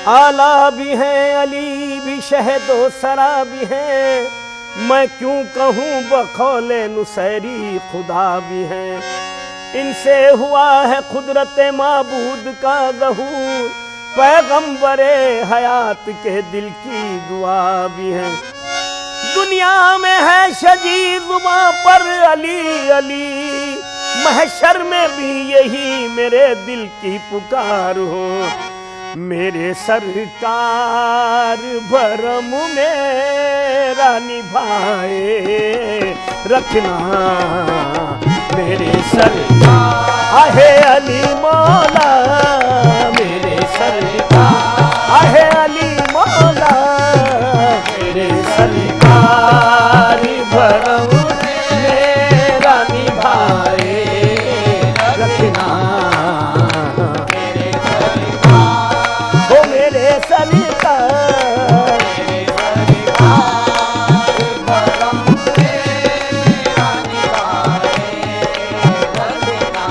आला भी हैं, अली भी, शहदो सरा भी हैं, मैं क्यों कहूँ बखौले नुसैरी खुदा भी हैं। इनसे हुआ है कुदरत माबूद का ज़हूर, पैगंबरे हयात के दिल की दुआ भी है। दुनिया में है शजी जुबां पर अली अली, महशर में भी यही मेरे दिल की पुकार हो। मेरे सरकार भरम मेरा निभाए रखना, मेरे सरकार आहे अली मौला, मेरे सरकार आहे अली मौला, मेरे सरकार भरम मेरा निभाए रखना, मेरे सरकार हो मेरे सरकार, भरम मेरा निभाए रखना।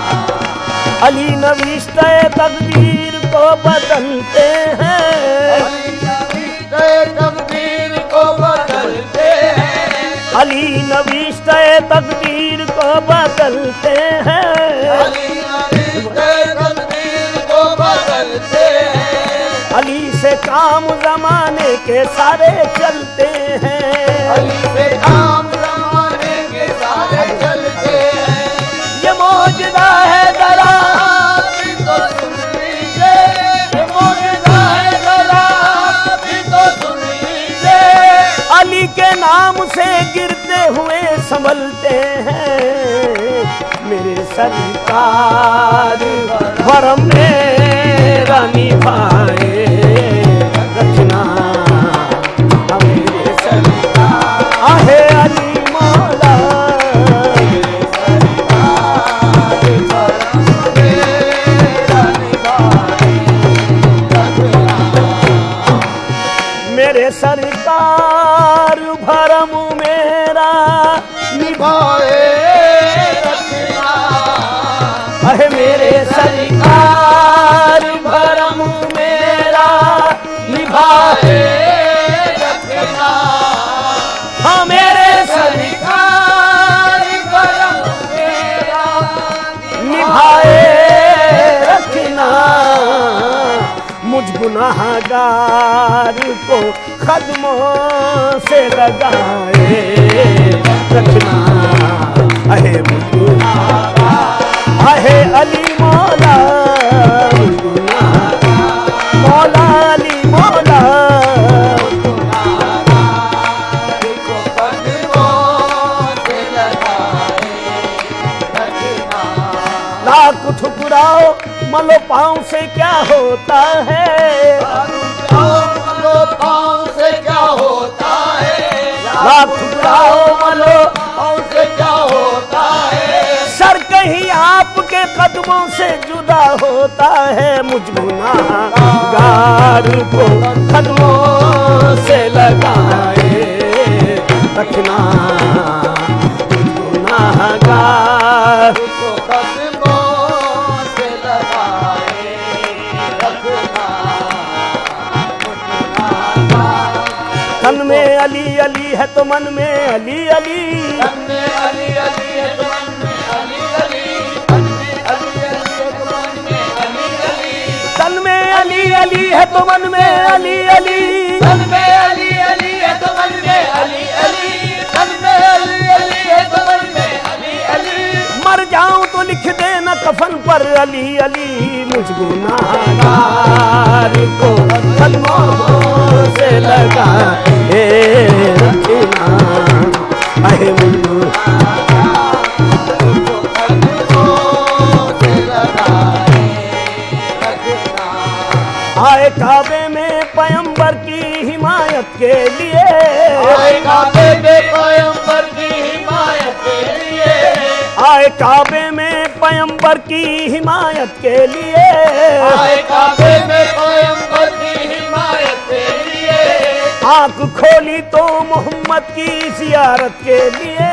अली नविश्ते तकदीर को बदलते हैं, तकदीर को बदलते हैं, अली नविश्ते तकदीर को बदलते हैं, अली नविश्ते तकदीर को बदलते हैं। अली से काम जमाने के सारे चलते हैं, अली से काम जमाने के सारे चलते हैं। ये मौजदा है जरा तो सुन लीजिए, ये मौजदा है जरा तो सुन लीजिए। अली के नाम से गिरते हुए संभलते हैं, मेरे सरकार भरम मेरा निभाए रखना, मेरे सरकार आहे अली मौला, मेरे सरकार भरम मेरा निभाए रखना, मेरे सरकार भरम मेरा निभाए रखना, अहे मेरे सरकार भरम मेरा निभाए रखना, हाँ मेरे सरकार भरम मेरा निभाए रखना। मुझ गुनाहगार को कदमों से लगाए रखना, अहे मुझ गुनाहगार आहे अली मौला, मौला अली मौला, को कदमों से लगाए रखना। लाख ठुकराओ मलो पाँव से क्या होता है, मलो पाँव से क्या होता है, लाख ठुकराओ मलो पाँव से क्या होता है। सर कहीं आपके कदमों से जुदा होता है, मुझ गुनाहगार को कदमों से लगाए रखना, मुझ गुनाहगार को कदमों से लगाए रखना। तन में अली अली है तो मन में अली अली, तन में अली अली है तो मन में अली अली, तन में अली अली है तो मन में अली अली, तन में अली अली है तो मन में अली अली, तन में अली अली है तो मन में अली अली, तन में अली अली है तो मन में अली अली। मर जाऊं तो लिख देना कफन पर अली अली, मुझ गुनाहगार को कदमों से लगाए रखना, अहे मुझ गुनाहगार को कदमों से लगाए रखना। आए काबे में पैगंबर की हिमायत के लिए, आए काबे में पैगंबर की हिमायत के लिए, आए काबे में पैगंबर की हिमायत के लिए, आए काबे में पैगंबर की हिमायत के लिए। आँख खोली तो मोहम्मद की जियारत के लिए,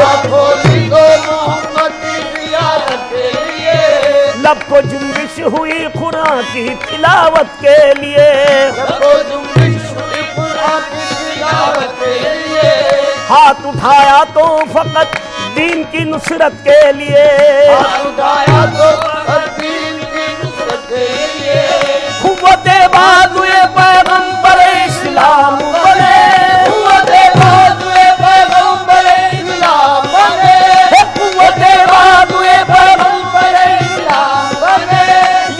आँख खोली तो मोहम्मद की जियारत के लिए। लब को जुम्बिश हुई कुरान की तिलावत के लिए, सबको जुम्बिश हुई कुरान की तिलावत के लिए, हाथ उठाया तो फकत दीन की नुसरत के लिए, हाथ उठाया तो दीन की नुसरत के लिए, कुव्वते बाजुए पैगंबर इस्लाम बने, कुव्वते बाजुए पैगंबर इस्लाम बने, कुव्वते बाजुए पैगंबर इस्लाम बने।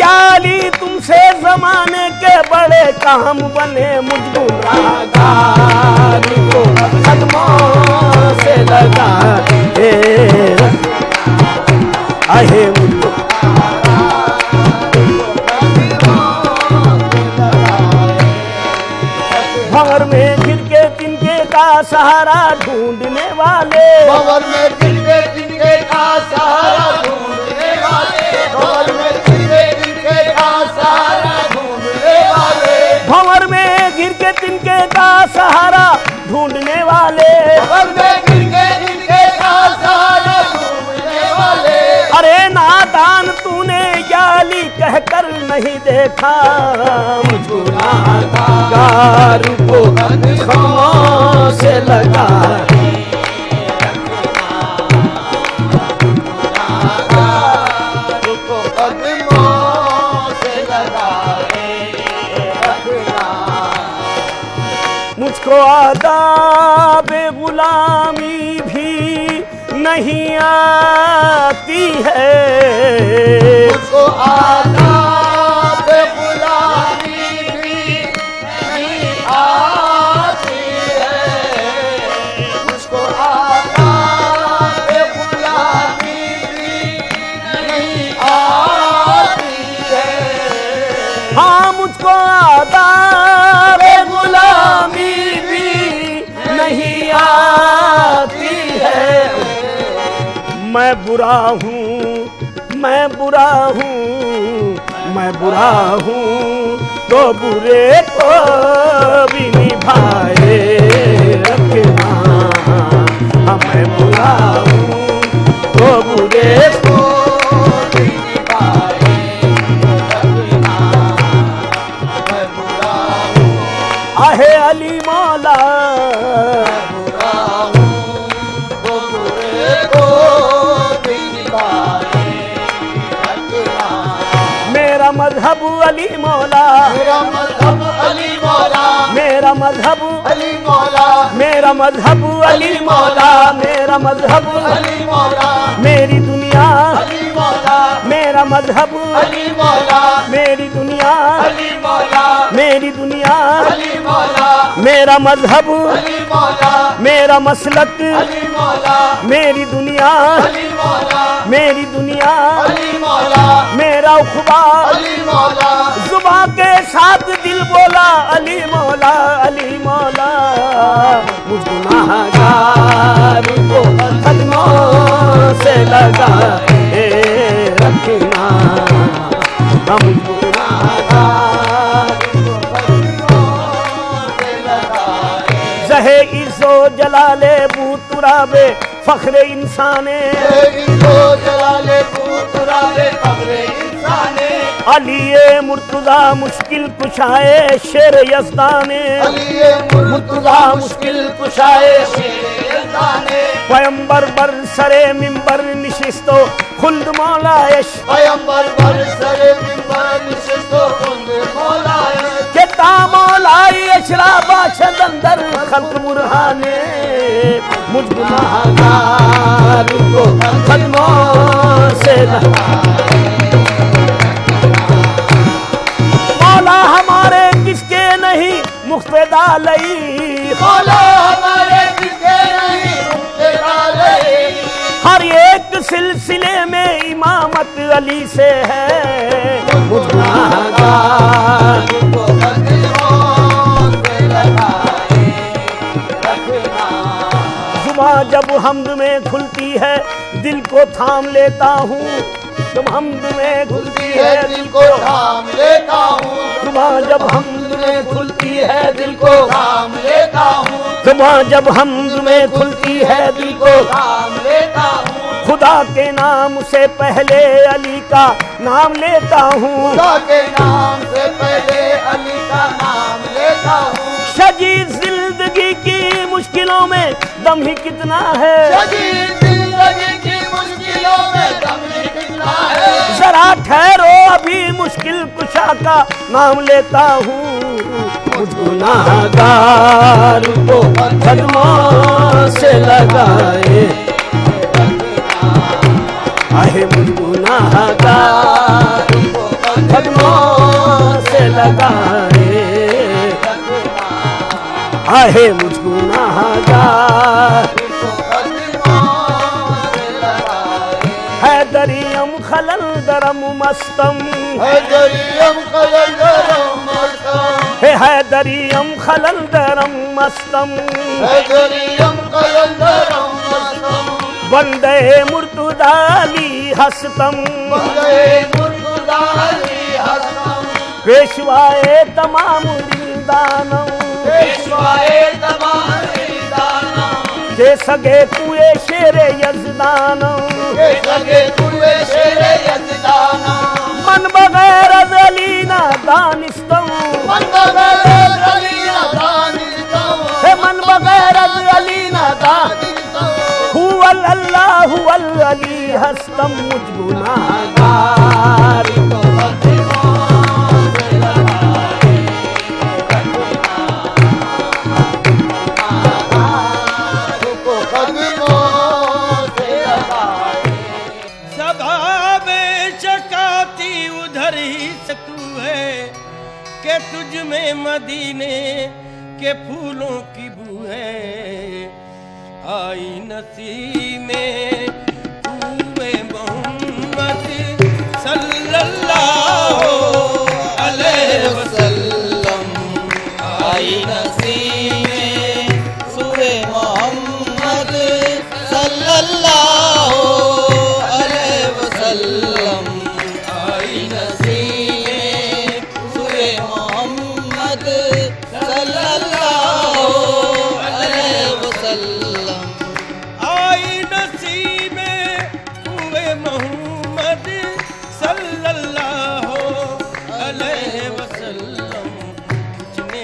या अली तुमसे जमाने के बड़े काम बने, मुझ गुनाहगार को कदमों से लगा आहे मुझको भंवर में गिर के तिनके का सहारा ढूंढने वाले, भंवर में गिर के का सहारा ढूंढने वाले, भंवर में गिर के का सहारा ढूंढने वाले, भंवर में गिर के तिनके का सहारा ढूंढने वाले, भंवर में गिर के का सहारा ढूंढने वाले। अरे नादान तूने याली कहकर नहीं देखा, मुझको गुनाहगार को कदमों से लगा मुझको आदाबे गुलामी भी नहीं आती है, मुझको आदाब गुलामी भी नहीं आती है, मुझको आदाब गुलामी भी नहीं आती है। हाँ मुझको आदाबे गुलामी भी नहीं आती है। मैं बुरा हूँ, मैं बुरा हूँ, मैं बुरा हूँ, तो बुरे को भी निभाए रखना। हाँ मैं बुरा हूँ, तो बुरे को भी निभाए रखना। मैं बुरा हूँ, आहे अली मौला, बुरा हूँ, वो बुरे को भी निभाए रखना। मेरा मजहब अली मौला, मेरा मजहब अली मौला, मेरा मजहब, अली मौला, मेरा मजहब अली मौला, मेरा मजहब अली मौला, मेरी दुनिया, अली मौला, मेरा मजहब अली मौला, मेरी दुनिया, अली मौला, मेरी दुनिया, अली मौला, मेरा मजहब, अली मौला, मेरा मसलक, अली मौला, मेरी दुनिया, अली मौला, मेरी दुनिया, अली मौला, मेरा उखबा, अली मौला, जुबां के साथ दिल बोला अली मौला, अली मौला। मुझ गुनाहगार को कदमों से लगा रखना। हम गुनाहगार जहे इज़्ज़ो जलाले बू तुराबे फख्रे इंसाने, जलाले पुतराले फख्रे इंसाने, अली मुर्तजा मुश्किल कुशाए शेर यज़दाने, अली मुर्तजा मुश्किल कुशाए शेर यज़दाने, पैगंबर बर सरे मिंबर निशिस्तो खुल्द मौलायश, पैगंबर बर सरे मिंबर निशिस्तो खुल्द मौलायश, के तामौलाई अशरा बाशद अंदर खल्क बुरहाने। मुझ गुनाहगार को कदमों से मौला हमारे किसके नहीं मुख्तदा लई, मौला हमारे किसके नहीं मुख्तदा लई, हर एक सिलसिले में इमामत अली से है। मुझ गुनाहगार को कदमों से लगाए रखना। जुबां जब हमद में खुलती है दिल को थाम लेता हूँ, जब हमद में खुलती है दिल को थाम लेता हूँ, जुबां जब हमद में खुलती है दिल को थाम लेता हूँ, जुबां जब हमद में खुलती है दिल को थाम लेता हूँ, खुदा के नाम से पहले अली का नाम लेता हूँ, खुदा के नाम से पहले अली का नाम लेता हूँ। शजीद जिंदगी की मुश्किलों में दम ही कितना है, शजीद जिंदगी की मुश्किलों में दम ही कितना है। जरा ठहरो अभी मुश्किल कुशा का नाम लेता हूँ। मुझ गुनाहगार को कदमों से लगाए, आहे मुझ गुनाहगार को कदमों से लगाए, आहे मुझ गुनाहगार हैदरियम खलल दरम मस्तम, हैदरियम खलल दरम मस्तम, हे हैदरियम खलल दरम मस्तम, हैदरियम खलल दरम मस्तम। वंदे मुर्तुदा अली हस्तम, वंदे मुर्तुदा अली हस्तम, पेशवाए तमाम रिंदानम, पेशवाए तमाम रिंदानम, के सगे कुए शेरे यजदानम, के सगे कुए शेरे यजदानम। मन बगैर अली ना दानिस्तम, मन बगैर अली ना दानिस्तम, हे मन बगैर अली ना दानिस्तम। हुवल अल्लाह हुवल अली हस्तम, मुझ गुनाहगार को के तुझ में मदीने के फूलों की बू है, आई नसीब में हुए मोहम्मद सल्लल्लाहु अलैहि वसल्लम, आई नसीब में हुए मोहम्मद सल्लल्लाहु अलैहि वसल्लम, आई नसीब मोहम्मद सल्लल्लाहु अलैहि वसल्लम, खिंचने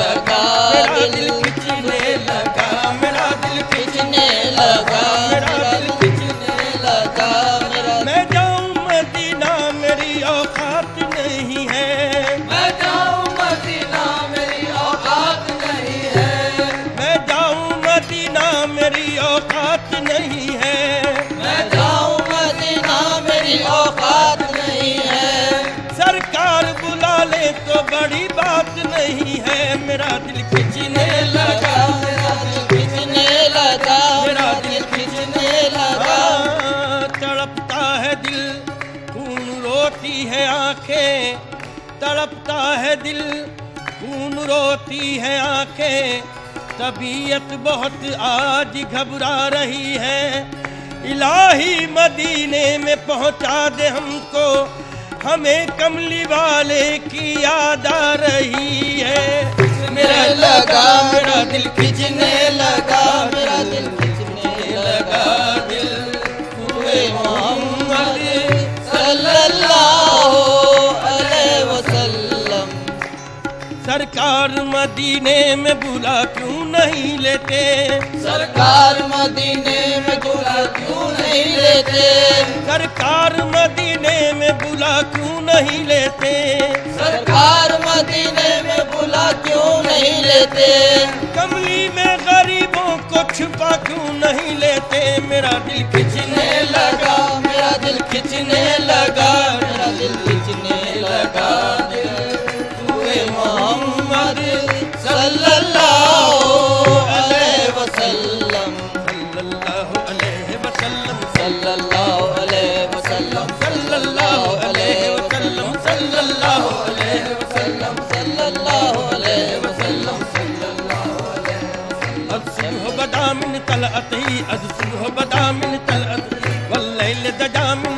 लगा दिल, खिंचने लगा मेरा दिल, खिंचने लगा मेरा दिल, खिंचने लगा मेरा। मैं जाऊं मदीना मेरी औकात नहीं है, मैं जाऊं मदीना मेरी औकात नहीं है, मैं जाऊं मदीना मेरी औकात नहीं है, मैं जाऊं मदीना मेरी औकात नहीं है। सरकार बुला ले तो बड़ी बात नहीं है, मेरा दिल खिंचने लगा, मेरा दिल खिंचने लगा, मेरा दिल खिंचने लगा। तड़पता है दिल, खून रोती है आंखें, तड़पता है दिल, खून रोती है आंखें, तबीयत बहुत आज घबरा रही है। इलाही मदीने में पहुंचा दे हमको, हमें कमली वाले की याद आ रही है। मेरा लगा मेरा दिल खिंचने लगा, मेरा दिल खिंचने लगा दिल, हुए मोहम्मद सल्लल्लाहु अलैहि वसल्लम। सरकार मदीने में बुला क्यों नहीं लेते, सरकार मदीने में बुला क्यों नहीं लेते, सरकार मदीने में बुला क्यों नहीं लेते, सरकार मदीने में बुला क्यों नहीं लेते। कमली में गरीबों को छुपा क्यों नहीं लेते, मेरा दिल खिंचने लगा, मेरा दिल खिंचने लगा, मेरा दिल खिंचने लगा दिल, हुए मोहम्मद सल्लल्लाहु अलैहि वसल्लम, सल्लल्लाहु अलैहि वसल्लम, सल्लल्लाहु अलैहि वसल्लम, सल्लल्लाहु अलैहि वसल्लम, सल्लल्लाहु अलैहि वसल्लम, सल्लल्लाहु अलैहि वसल्लम, सल्लल्लाहु अलैहि वसल्लम। अज़ सुबह बदा मिन तलअती, अज़ सुबह बदा मिन तलअती, वल्लैल दजा मिन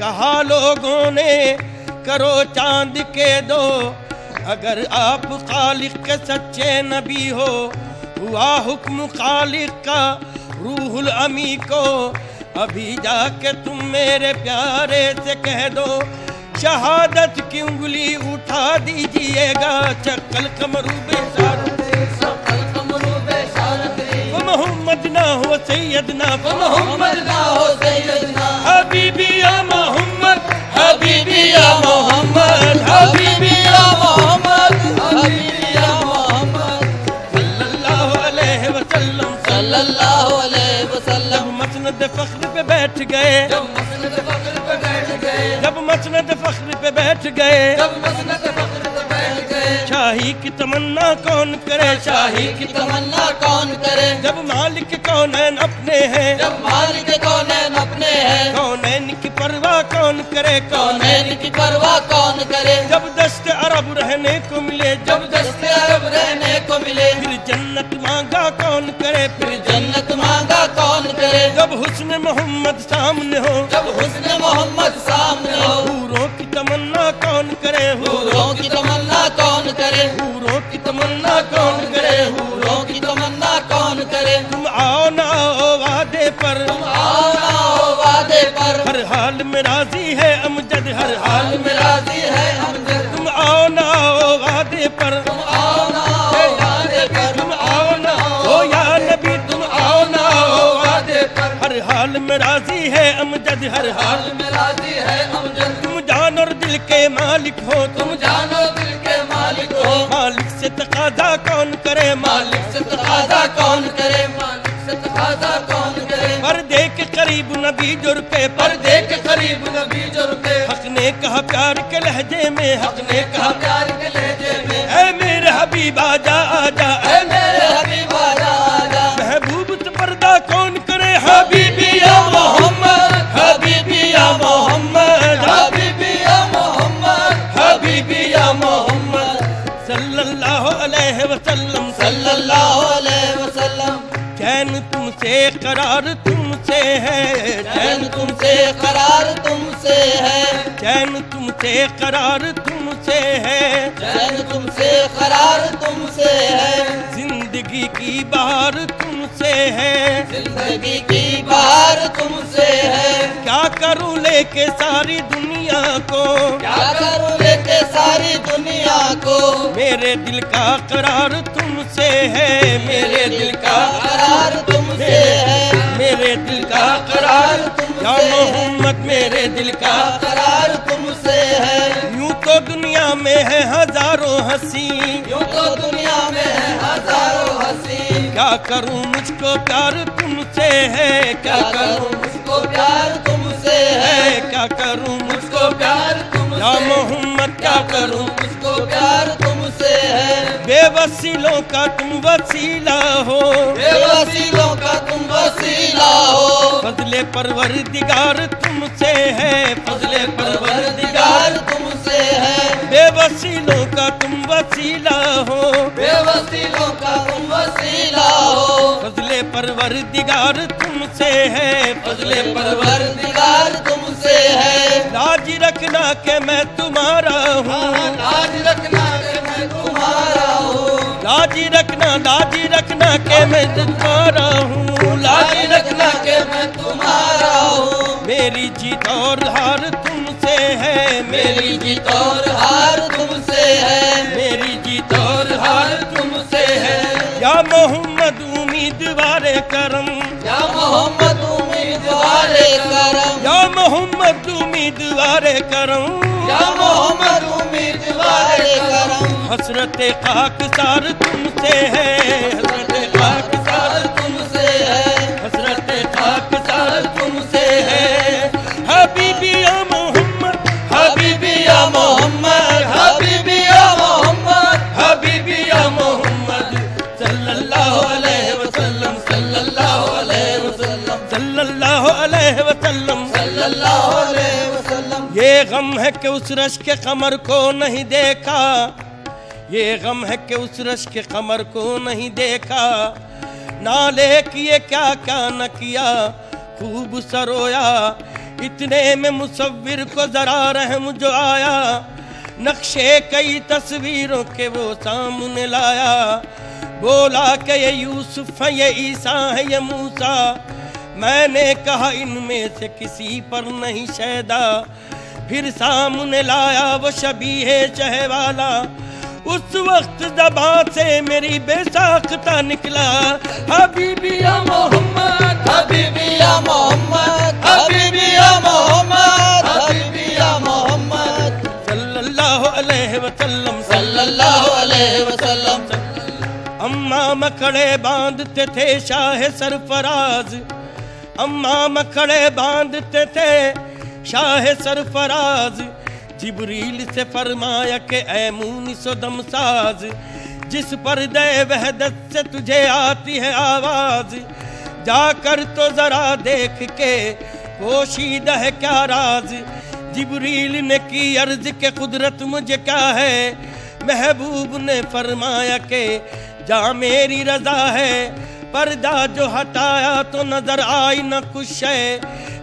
कहा लोगों ने करो चांद के दो अगर आप खालिक के सच्चे नबी हो हुआ हुक्म खालिक का रूहुल अमी को अभी जाके तुम मेरे प्यारे से कह दो शहादत की उंगली उठा दीजिएगा चक्कल कमरू मोहम्मद ना हो सैयदना मोहम्मद ना हो सैयदना हबीबी या मोहम्मद हबीबी या मोहम्मद हबीबी या मोहम्मद हबीबी या मोहम्मद सल्लल्लाहु अलैहि वसल्लम सल्लल्लाहु अलैहि वसल्लम मसनद फख्र पे बैठ गए जब मसनद फख्र पे बैठ गए जब मसनद फख्र पे बैठ गए जब मसनद फख्र पे बैठ गए शाही की तमन्ना कौन करे शाही की तमन्ना कौन करे जब मालिक कौनैन अपने हैं जब मालिक कौनैन अपने हैं कौनैन की परवाह कौन करे कौनैन की परवाह कौन करे जब दस्त अरब रहने को मिले जब दस्ते अरब रहने को मिले फिर जन्नत मांगा कौन करे फिर जन्नत मांगा कौन करे जब हुस्न मोहम्मद सामने हो जब हुस्न मोहम्मद सामने हो हूरों की तमन्ना कौन करे हूरों की तमन्ना कौन करे हूरों की तमन्ना कौन करे हूरों की तमन्ना कौन करे तुम आओ ना आओ वादे पर आओ ना आओ वादे पर हर हाल में राजी है अमजद हर हाल हाल में में राजी है अमजद तुम आओ ना आओ वादे पर आओ ना आओ वादे पर तुम आओ ना ओ या नबी तुम आओ ना आओ वादे पर हर हाल में राजी है अमजद हर हाल हाल में राजी है अमजद तुम जान और दिल के मालिक हो तुम जानो दिल के मालिक हो मालिक से तकाजा कौन करे मालिक से तकाजा कौन करे मालिक से तकाजा कौन करे पर्दे के करीब नबी जुर पे पर्दे के करीब नबी जो रुके हक ने कहा प्यार के लहजे में हक ने कहा कहा प्यार के लहजे में ऐ मेरे हबीब आजा आजा ऐ मेरे हबीब आजा आजा महबूब से पर्दा कौन करे हबीबी या मोहम्मद हबीबी या मोहम्मद हबीबी या मोहम्मद हबीबी या मोहम्मद सल्लल्लाहु अलैहि वसल्लम सल्लल्लाहु अलैहि वसल्लम चैन तुमसे करार तुमसे है चैन तुमसे करार तुमसे है चैन तुमसे करार तुमसे है चैन तुमसे करार तुमसे है जिंदगी की बहार तुमसे है जिंदगी की बहार तुमसे है क्या करूं लेके सारी दुनिया को क्या करूं लेके सारी दुनिया को मेरे दिल का करार तुमसे है मेरे दिल का करार तुमसे है मेरे दिल का करार तुमसे या मोहम्मद मेरे दिल का करार तुमसे है यूं तो दुनिया में है हजारों हंसी यूं तो दुनिया में है हजारों हंसी क्या करूं मुझको प्यार तुमसे है क्या क्या करूं करूं मुझको प्यार तुमसे है है क्या करूं मुझको मुझको प्यार तुमसे या मोहम्मद क्या करूं मुझको प्यार तुमसे है बेवसीलों का तुम वसीला हो बेवसीलों का तुम वसीला हो फजले परवरदिगार तुमसे है फजले परवरदिगार परवरदिगार तुमसे है बेवसीलों का तुम वसीला हो बेवसीलों का तुम वसीला हो फजले परवरदिगार तुमसे है फजले परवरदिगार तुमसे है लाज रखना के मैं तुम्हारा हूँ लाज रखना कि मैं तुम्हारा हूँ लाज रखना के मैं तुम्हारा हूँ लाज रखना कि मैं तुम्हारा हूँ मेरी जीत और हार तुमसे है मेरी जीत और हार तुमसे है मेरी जीत और हार तुमसे है या मोहम्मद उम्मीदवारे करम या मोहम्मद उम्मीदवारे करम या मोहम्मद उम्मीदवारे करम या मोहम्मद उम्मीदवारे करम हसरत खाकसार तुमसे है हसरत खाकसार तुमसे है हसरत खाकसार तुमसे है हबीबी या मोहम्मद हबीबी या मोहम्मद हबीबी या मोहम्मद हबीबी या मोहम्मद सल्लल्लाहु अलैहि वसल्लम सल्लल्लाहु अलैहि वसल्लम सल्लल्लाहु अलैहि वसल्लम सल्लल्लाहु सल्लल्लाहु अलैहि वसल्लम। ये गम है कि उस रश के कमर को नहीं देखा, ये गम है कि उस रश के कमर को नहीं देखा। नाले किए क्या क्या न किया, खूब सरोया, इतने में मुसव्विर को जरा रहम जो आया। नक्शे कई तस्वीरों के वो सामने लाया, बोला कि ये यूसुफ है, ये ईसा है, ये मूसा। मैंने कहा इनमें से किसी पर नहीं शैदा। फिर सामने लाया वो शबीहे शहवाला, उस वक्त ज़बान से मेरी बेसाख्ता निकला, हबीबी या मोहम्मद, हबीबी या मोहम्मद, हबीबी या मोहम्मद, हबीबी या मोहम्मद सल्लल्लाहु अलैहि वसल्लम, सल्लल्लाहु अलैहि वसल्लम। अम्मा मकड़े बांधते थे शाह सरफराज, अम्मा मकड़े बांधते थे शाह सरफराज। जिब्रील से फरमाया कि ऐ मूनिस दमसाज, जिस पर्दे वहदत से तुझे आती है आवाज, जाकर तो जरा देख के पोशीदा है क्या राज। जिब्रील ने की अर्ज के कुदरत मुझे क्या है, महबूब ने फरमाया कि जा मेरी रजा है। पर्दा जो हटाया तो नजर आई न कुछ है,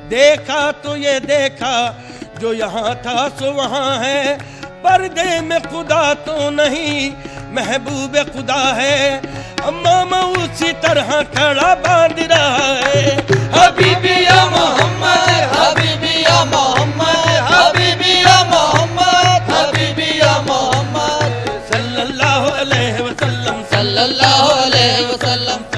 देखा तो ये देखा जो यहाँ था सो वहाँ है। पर्दे में खुदा तो नहीं महबूब खुदा है, अम्मा उसी तरह खड़ा बांध रहा है। हबीबी या मोहम्मद, हबीबी या मोहम्मद, हबीबी या मोहम्मद, हबीबी या मोहम्मद सल्लल्लाहु अलैहि वसल्लम, सल्लल्लाहु अलैहि वसल्लम।